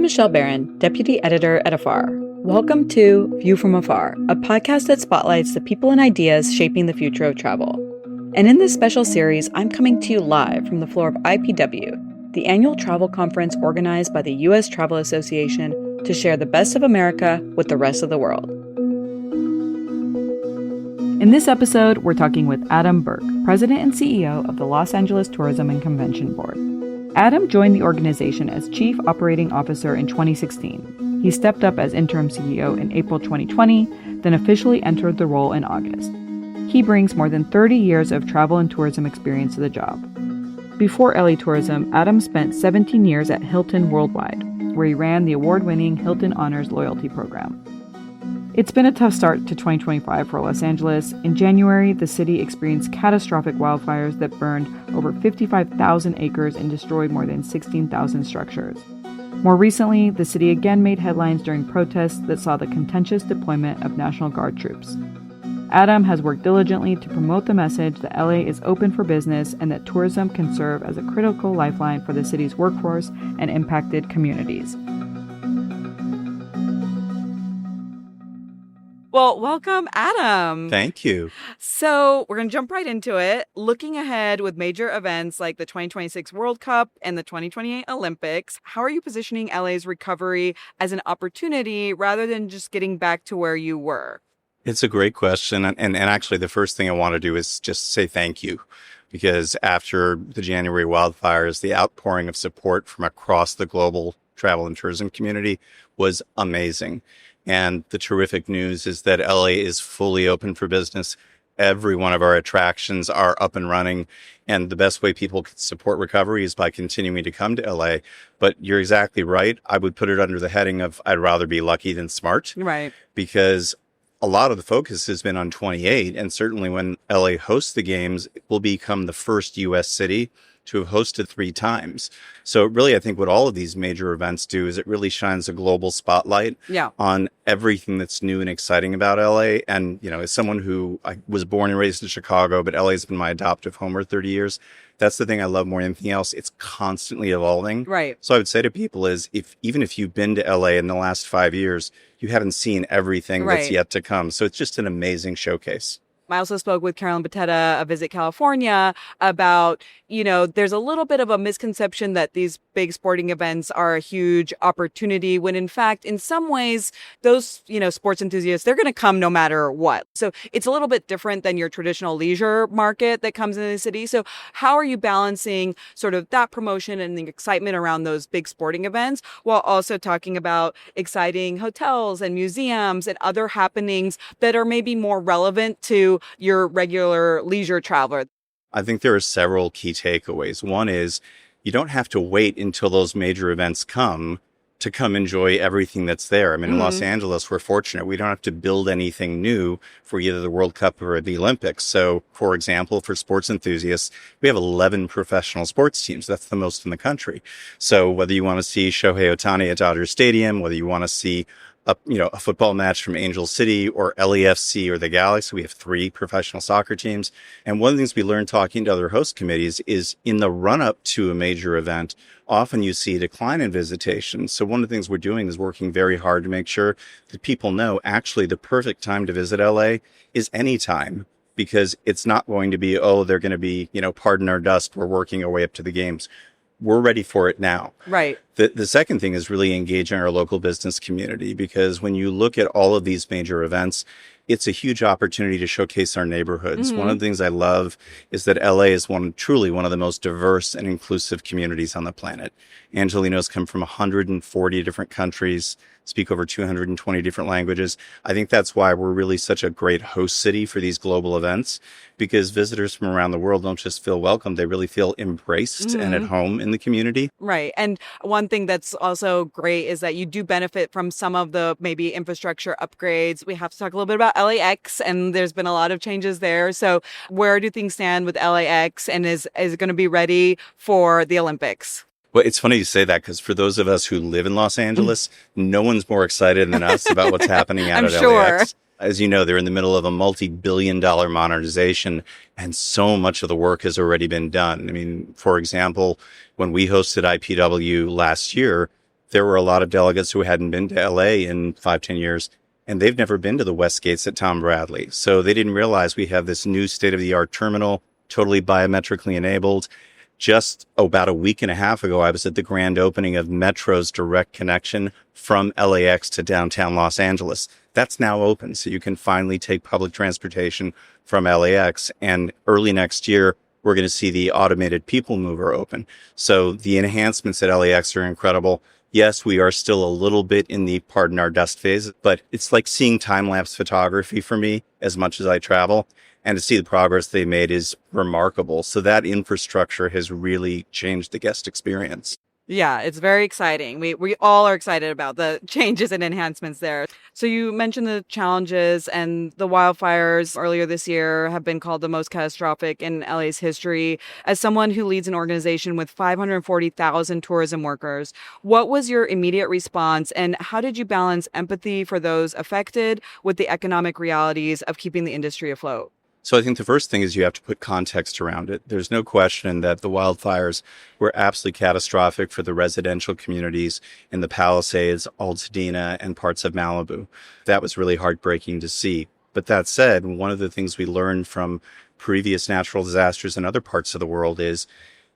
I'm Michelle Barron, Deputy Editor at Afar. Welcome to View from Afar, a podcast that spotlights the people and ideas shaping the future of travel. And in this special series, I'm coming to you live from the floor of IPW, the annual travel conference organized by the U.S. Travel Association to share the best of America with the rest of the world. In this episode, we're talking with Adam Burke, President and CEO of the Los Angeles Tourism and Convention Board. Adam joined the organization as Chief Operating Officer in 2016. He stepped up as interim CEO in April 2020, then officially entered the role in August. He brings more than 30 years of travel and tourism experience to the job. Before LA Tourism, Adam spent 17 years at Hilton Worldwide, where he ran the award-winning Hilton Honors loyalty program. It's been a tough start to 2025 for Los Angeles. In January, the city experienced catastrophic wildfires that burned over 55,000 acres and destroyed more than 16,000 structures. More recently, the city again made headlines during protests that saw the contentious deployment of National Guard troops. Adam has worked diligently to promote the message that LA is open for business and that tourism can serve as a critical lifeline for the city's workforce and impacted communities. Well, welcome, Adam. Thank you. So we're going to jump right into it. Looking ahead with major events like the 2026 World Cup and the 2028 Olympics, how are you positioning LA's recovery as an opportunity rather than just getting back to where you were? It's a great question. And actually, the first thing I want to do is just say thank you. Because after the January wildfires, the outpouring of support from across the global travel and tourism community was amazing. And the terrific news is that LA is fully open for business. Every one of our attractions are up and running. And the best way people can support recovery is by continuing to come to LA. But you're exactly right. I would put it under the heading of I'd rather be lucky than smart. Right. Because a lot of the focus has been on 28. And certainly when LA hosts the games, it will become the first U.S. city to have hosted 3 times. So really, I think what all of these major events do is it really shines a global spotlight on everything that's new and exciting about LA. And, you know, as someone who I was born and raised in Chicago, but LA has been my adoptive home for 30 years, that's the thing I love more than anything else. It's constantly evolving. Right. So I would say to people is even if you've been to LA in the last 5 years, you haven't seen everything that's yet to come. So it's just an amazing showcase. I also spoke with Carolyn Batetta of Visit California about, you know, there's a little bit of a misconception that these big sporting events are a huge opportunity when in fact, in some ways, those, you know, sports enthusiasts, they're going to come no matter what. So it's a little bit different than your traditional leisure market that comes into the city. So how are you balancing sort of that promotion and the excitement around those big sporting events while also talking about exciting hotels and museums and other happenings that are maybe more relevant to your regular leisure traveler? I think there are several key takeaways. One is you don't have to wait until those major events come to come enjoy everything that's there. I mean, in Los Angeles, we're fortunate. We don't have to build anything new for either the World Cup or the Olympics. So, for example, for sports enthusiasts, we have 11 professional sports teams. That's the most in the country. So whether you want to see Shohei Ohtani at Dodger Stadium, whether you want to see a football match from Angel City or LAFC or the Galaxy. We have 3 professional soccer teams. And one of the things we learned talking to other host committees is in the run-up to a major event, often you see a decline in visitation. So one of the things we're doing is working very hard to make sure that people know actually the perfect time to visit LA is any time, because it's not going to be, they're going to be, pardon our dust, we're working our way up to the games. We're ready for it now. Right. The second thing is really engaging our local business community, because when you look at all of these major events, it's a huge opportunity to showcase our neighborhoods. One of the things I love is that LA is truly one of the most diverse and inclusive communities on the planet. Angelenos come from 140 different countries, speak over 220 different languages. I think that's why we're really such a great host city for these global events, because visitors from around the world don't just feel welcome, they really feel embraced and at home in the community. Right. And one thing that's also great is that you do benefit from some of the maybe infrastructure upgrades. We have to talk a little bit about LAX, and there's been a lot of changes there. So where do things stand with LAX, and is it going to be ready for the Olympics? Well, it's funny you say that, because for those of us who live in Los Angeles, no one's more excited than us about what's happening out at LAX. As you know, they're in the middle of a multi-billion-dollar modernization, and so much of the work has already been done. I mean, for example, when we hosted IPW last year, there were a lot of delegates who hadn't been to LA in 5-10 years, and they've never been to the West Gates at Tom Bradley. So they didn't realize we have this new state-of-the-art terminal, totally biometrically enabled. Just about a week and a half ago, I was at the grand opening of Metro's direct connection from LAX to downtown Los Angeles. That's now open, so you can finally take public transportation from LAX. And early next year, we're going to see the automated people mover open. So the enhancements at LAX are incredible. Yes, we are still a little bit in the pardon our dust phase, but it's like seeing time-lapse photography for me as much as I travel. And to see the progress they made is remarkable. So that infrastructure has really changed the guest experience. Yeah, it's very exciting. We all are excited about the changes and enhancements there. So you mentioned the challenges, and the wildfires earlier this year have been called the most catastrophic in LA's history. As someone who leads an organization with 540,000 tourism workers, what was your immediate response, and how did you balance empathy for those affected with the economic realities of keeping the industry afloat? So I think the first thing is you have to put context around it. There's no question that the wildfires were absolutely catastrophic for the residential communities in the Palisades, Altadena, and parts of Malibu. That was really heartbreaking to see. But that said, one of the things we learned from previous natural disasters in other parts of the world is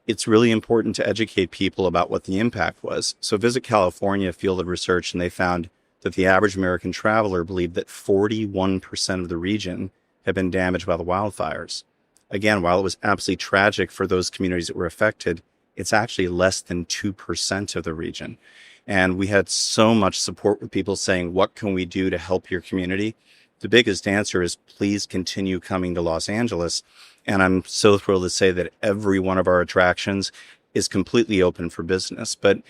it's really important to educate people about what the impact was. So Visit California fielded research, and they found that the average American traveler believed that 41% of the region have been damaged by the wildfires. Again, while it was absolutely tragic for those communities that were affected, it's actually less than 2% of the region. And we had so much support with people saying, what can we do to help your community? The biggest answer is please continue coming to Los Angeles. And I'm so thrilled to say that every one of our attractions is completely open for business. But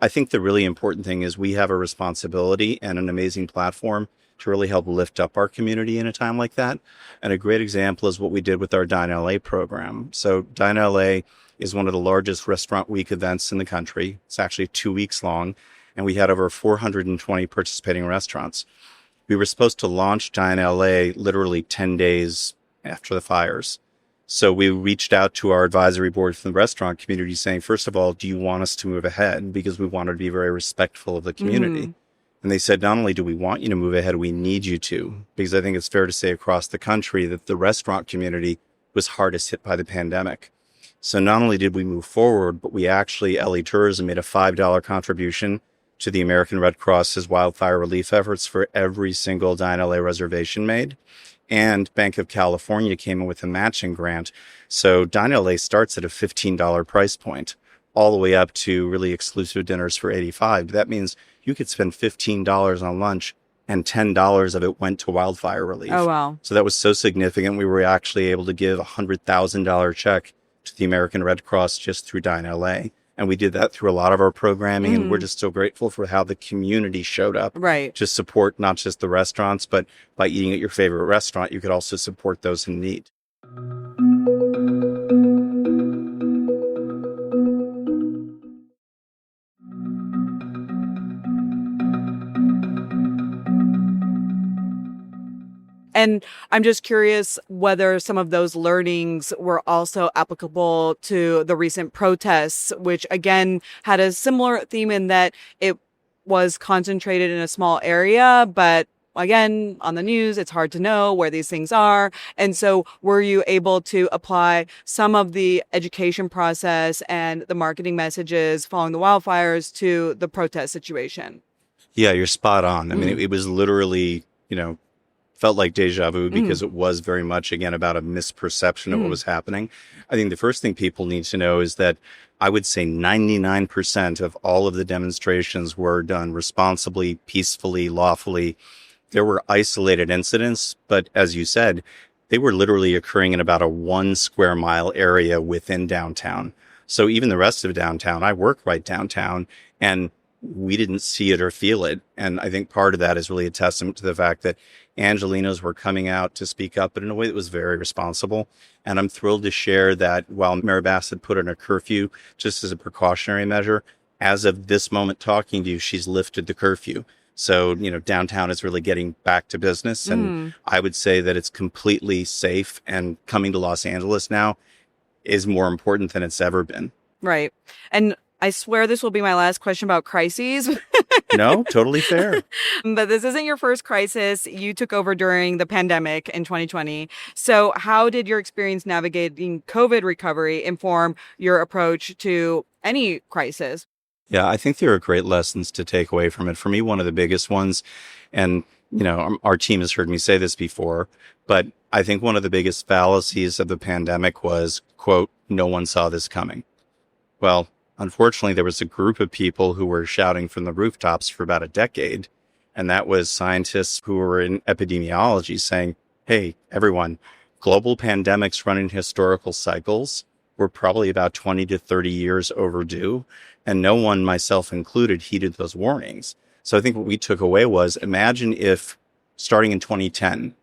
I think the really important thing is we have a responsibility and an amazing platform to really help lift up our community in a time like that. And a great example is what we did with our Dine LA program. So Dine LA is one of the largest restaurant week events in the country. It's actually 2 weeks long, and we had over 420 participating restaurants. We were supposed to launch Dine LA literally 10 days after the fires. So we reached out to our advisory board from the restaurant community saying, first of all, do you want us to move ahead? Because we wanted to be very respectful of the community. And they said, not only do we want you to move ahead, we need you to, because I think it's fair to say across the country that the restaurant community was hardest hit by the pandemic. So not only did we move forward, but we actually, LA Tourism made a $5 contribution to the American Red Cross's wildfire relief efforts for every single Dine LA reservation made. And Bank of California came in with a matching grant. So Dine LA starts at a $15 price point, all the way up to really exclusive dinners for $85. That means you could spend $15 on lunch and $10 of it went to wildfire relief. Oh, wow. So that was so significant. We were actually able to give a $100,000 check to the American Red Cross just through Dine LA. And we did that through a lot of our programming. And we're just so grateful for how the community showed up to support not just the restaurants, but by eating at your favorite restaurant, you could also support those in need. And I'm just curious whether some of those learnings were also applicable to the recent protests, which again had a similar theme in that it was concentrated in a small area, but again, on the news, it's hard to know where these things are. And so were you able to apply some of the education process and the marketing messages following the wildfires to the protest situation? Yeah, you're spot on. I mean, it was literally, felt like deja vu because it was very much, again, about a misperception of what was happening. I think the first thing people need to know is that I would say 99% of all of the demonstrations were done responsibly, peacefully, lawfully. There were isolated incidents, but as you said, they were literally occurring in about a 1 square mile area within downtown. So even the rest of downtown, I work right downtown, and we didn't see it or feel it. And I think part of that is really a testament to the fact that Angelinos were coming out to speak up, but in a way that was very responsible. And I'm thrilled to share that while Mayor Bassett put in a curfew just as a precautionary measure, as of this moment talking to you, she's lifted the curfew. So, downtown is really getting back to business. And I would say that it's completely safe, and coming to Los Angeles now is more important than it's ever been. Right. And I swear this will be my last question about crises. No, totally fair. But this isn't your first crisis. You took over during the pandemic in 2020. So, how did your experience navigating COVID recovery inform your approach to any crisis? Yeah, I think there are great lessons to take away from it. For me, one of the biggest ones, and our team has heard me say this before, but I think one of the biggest fallacies of the pandemic was, quote, no one saw this coming. Well, unfortunately, there was a group of people who were shouting from the rooftops for about a decade, and that was scientists who were in epidemiology saying, hey, everyone, global pandemics run in historical cycles. We're probably about 20 to 30 years overdue, and no one, myself included, heeded those warnings. So I think what we took away was, imagine if, starting in 2010,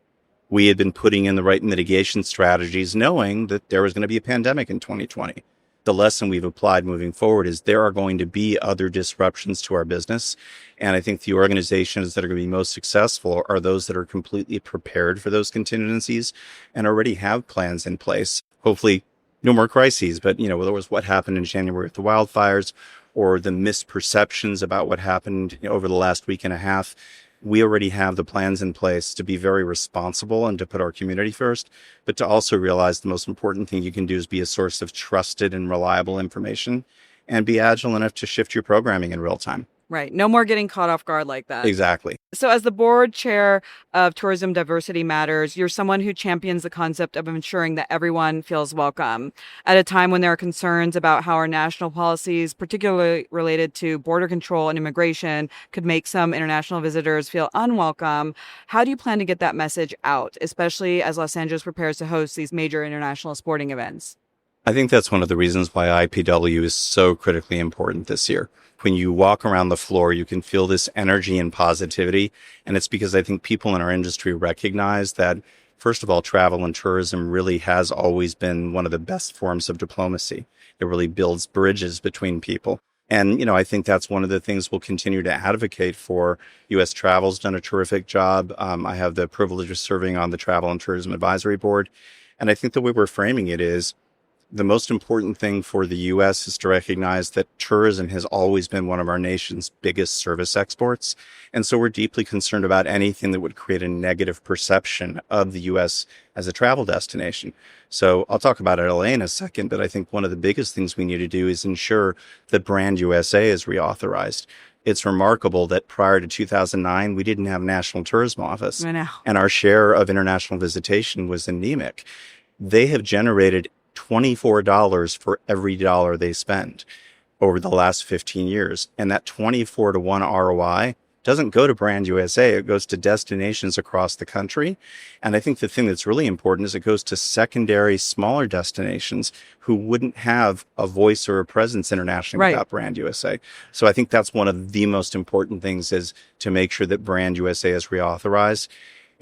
we had been putting in the right mitigation strategies, knowing that there was going to be a pandemic in 2020. The lesson we've applied moving forward is there are going to be other disruptions to our business. And I think the organizations that are going to be most successful are those that are completely prepared for those contingencies and already have plans in place. Hopefully, no more crises, but whether it was what happened in January with the wildfires or the misperceptions about what happened over the last week and a half, we already have the plans in place to be very responsible and to put our community first, but to also realize the most important thing you can do is be a source of trusted and reliable information and be agile enough to shift your programming in real time. Right. No more getting caught off guard like that. Exactly. So as the board chair of Tourism Diversity Matters, you're someone who champions the concept of ensuring that everyone feels welcome. At a time when there are concerns about how our national policies, particularly related to border control and immigration, could make some international visitors feel unwelcome, how do you plan to get that message out, especially as Los Angeles prepares to host these major international sporting events? I think that's one of the reasons why IPW is so critically important this year. When you walk around the floor, you can feel this energy and positivity. And it's because I think people in our industry recognize that, first of all, travel and tourism really has always been one of the best forms of diplomacy. It really builds bridges between people. And, I think that's one of the things we'll continue to advocate for. U.S. Travel's done a terrific job. I have the privilege of serving on the Travel and Tourism Advisory Board. And I think the way we're framing it is, the most important thing for the U.S. is to recognize that tourism has always been one of our nation's biggest service exports. And so we're deeply concerned about anything that would create a negative perception of the U.S. as a travel destination. So I'll talk about LA in a second, but I think one of the biggest things we need to do is ensure that Brand USA is reauthorized. It's remarkable that prior to 2009, we didn't have a national tourism office. I know. And our share of international visitation was anemic. They have generated $24 for every dollar they spend over the last 15 years. And that 24 to 1 ROI doesn't go to Brand USA. It goes to destinations across the country. And I think the thing that's really important is it goes to secondary, smaller destinations who wouldn't have a voice or a presence internationally without Brand USA. So I think that's one of the most important things, is to make sure that Brand USA is reauthorized,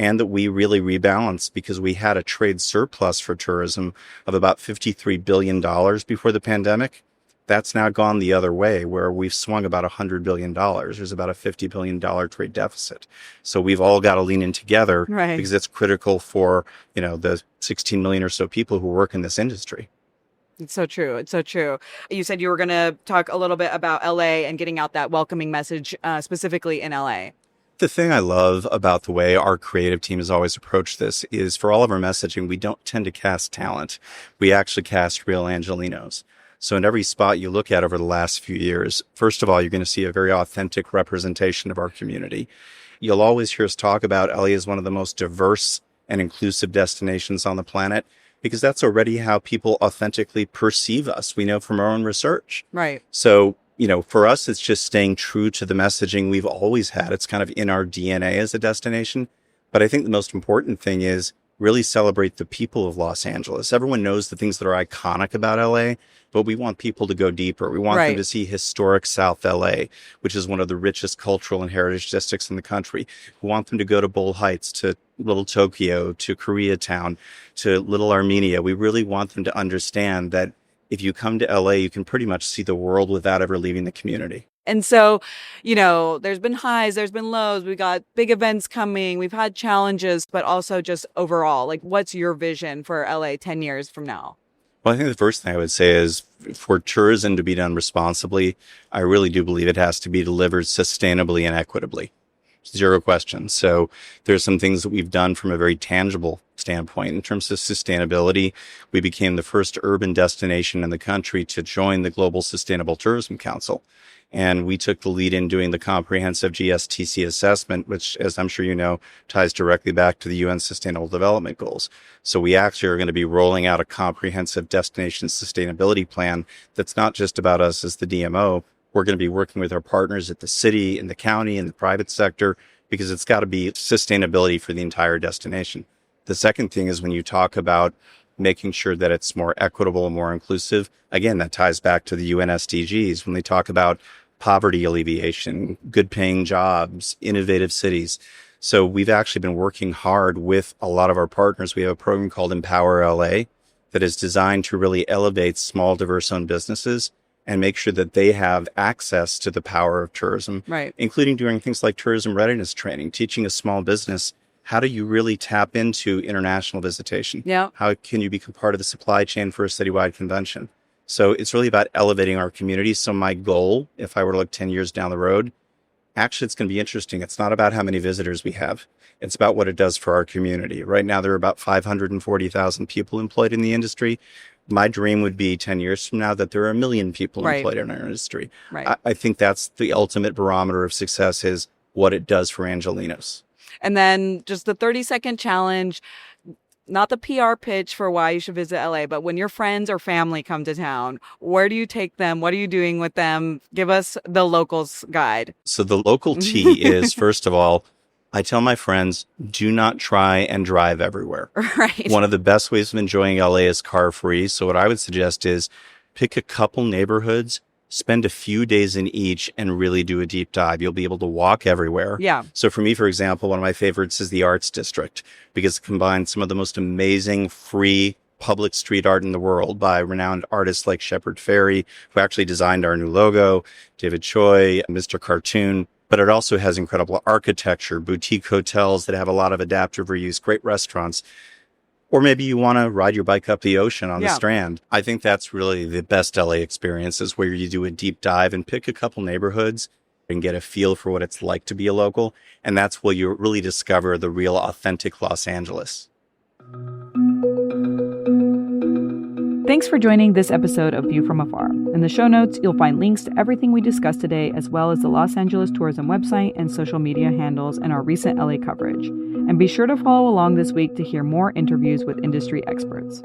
and that we really rebalance, because we had a trade surplus for tourism of about $53 billion before the pandemic. That's now gone the other way, where we've swung about $100 billion. There's about a $50 billion trade deficit. So we've all got to lean in together, because it's critical for, the 16 million or so people who work in this industry. It's so true. It's so true. You said you were going to talk a little bit about LA and getting out that welcoming message, specifically in LA. The thing I love about the way our creative team has always approached this is, for all of our messaging, we don't tend to cast talent. We actually cast real Angelinos. So in every spot you look at over the last few years, first of all, you're going to see a very authentic representation of our community. You'll always hear us talk about LA as one of the most diverse and inclusive destinations on the planet, because that's already how people authentically perceive us. We know from our own research. Right. So for us, it's just staying true to the messaging we've always had. It's kind of in our DNA as a destination. But I think the most important thing is really celebrate the people of Los Angeles. Everyone knows the things that are iconic about LA, but we want people to go deeper. We want them to see historic South LA, which is one of the richest cultural and heritage districts in the country. We want them to go to Bull Heights, to Little Tokyo, to Koreatown, to Little Armenia. We really want them to understand that if you come to LA, you can pretty much see the world without ever leaving the community. And so, there's been highs, there's been lows. We got big events coming. We've had challenges, but also just overall, what's your vision for LA 10 years from now? Well, I think the first thing I would say is for tourism to be done responsibly, I really do believe it has to be delivered sustainably and equitably. Zero question. So there's some things that we've done from a very tangible standpoint. In terms of sustainability, we became the first urban destination in the country to join the Global Sustainable Tourism Council. And we took the lead in doing the comprehensive GSTC assessment, which, as I'm sure you know, ties directly back to the UN Sustainable Development Goals. So we actually are going to be rolling out a comprehensive destination sustainability plan that's not just about us as the DMO. We're going to be working with our partners at the city, in the county, in the private sector, because it's got to be sustainability for the entire destination. The second thing is when you talk about making sure that it's more equitable and more inclusive, again, that ties back to the UN SDGs when they talk about poverty alleviation, good paying jobs, innovative cities. So we've actually been working hard with a lot of our partners. We have a program called Empower LA that is designed to really elevate small, diverse-owned businesses and make sure that they have access to the power of tourism, right, including doing things like tourism readiness training, teaching a small business how do you really tap into international visitation? Yeah. How can you become part of the supply chain for a citywide convention? So it's really about elevating our community. So my goal, if I were to look 10 years down the road, actually, it's going to be interesting. It's not about how many visitors we have. It's about what it does for our community. Right now, there are about 540,000 people employed in the industry. My dream would be 10 years from now that there are 1 million people employed in our industry. Right. I think that's the ultimate barometer of success is what it does for Angelenos. And then just the 30-second challenge, not the PR pitch for why you should visit LA, but when your friends or family come to town, where do you take them? What are you doing with them? Give us the locals guide. So the local tea is, first of all, I tell my friends, do not try and drive everywhere. Right. One of the best ways of enjoying LA is car free. So what I would suggest is pick a couple neighborhoods, spend a few days in each and really do a deep dive. You'll be able to walk everywhere. Yeah. So for me, for example, one of my favorites is the Arts District because it combines some of the most amazing free public street art in the world by renowned artists like Shepard Fairey, who actually designed our new logo, David Choi, Mr. Cartoon. But it also has incredible architecture, boutique hotels that have a lot of adaptive reuse, great restaurants. Or maybe you want to ride your bike up the ocean on the Strand. I think that's really the best LA experience is where you do a deep dive and pick a couple neighborhoods and get a feel for what it's like to be a local. And that's where you really discover the real authentic Los Angeles. Thanks for joining this episode of View from Afar. In the show notes, you'll find links to everything we discussed today, as well as the Los Angeles Tourism website and social media handles and our recent LA coverage. And be sure to follow along this week to hear more interviews with industry experts.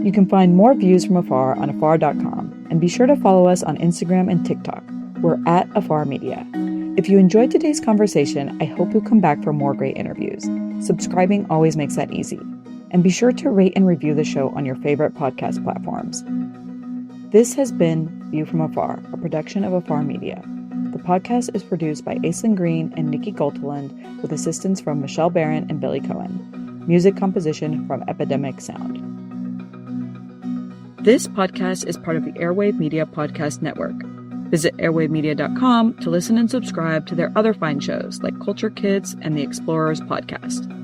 You can find more Views from Afar on afar.com, and be sure to follow us on Instagram and TikTok. We're at Afar Media. If you enjoyed today's conversation, I hope you'll come back for more great interviews. Subscribing always makes that easy. And be sure to rate and review the show on your favorite podcast platforms. This has been View from Afar, a production of Afar Media. The podcast is produced by Aislinn Green and Nikki Golteland, with assistance from Michelle Barron and Billy Cohen. Music composition from Epidemic Sound. This podcast is part of the Airwave Media Podcast Network. Visit airwavemedia.com to listen and subscribe to their other fine shows like Culture Kids and the Explorers Podcast.